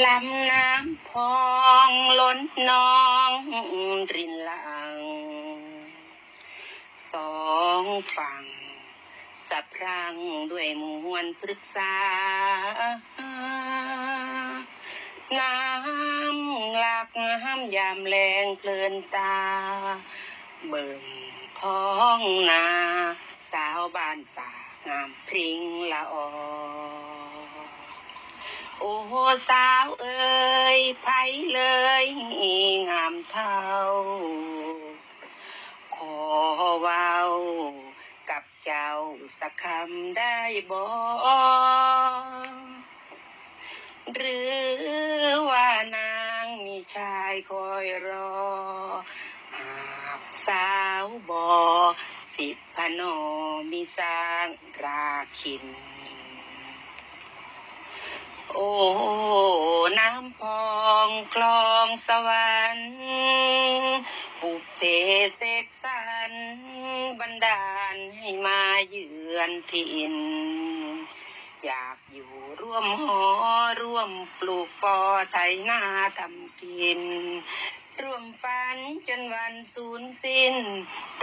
ลำน้ำพองล้นนองรินหลังสองฝั่งสะพรั่งด้วยมวลพฤกษาน้ำหลากห้ามยามแรงเพลินตาเบิ่งท้องนาสาวบ้านป่างามพริ้งละออโอ้สาวเอ๋ยไผเลยงามเท่าขอเว้ากับเจ้าสักคำได้บ่หรือว่านางมีชายคอยรอหากสาวบ่สิพนอมีสร้างราคินโอ้น้ำพองคลองสวรรค์ปุพเพเสกสรรบันดาลให้มาเยือนถิ่นอยากอยู่ร่วมหอร่วมปลูกปอไถนาทำกินร่วมฝันจนวันสูญสิ้น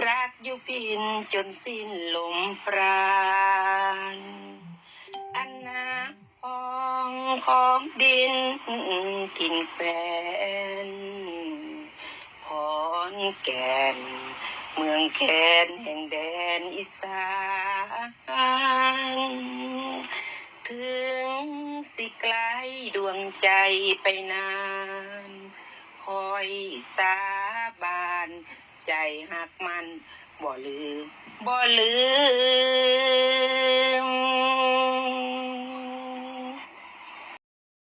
รักอยู่พินจนสิ้นลมปราณอันนาพองของดินถิ่นแฟนขอนแก่นเมืองแคนแห่งแดนอีสานถึงสิไกลดวงใจไปนานคอยสาบานใจหักมันบ่ลืม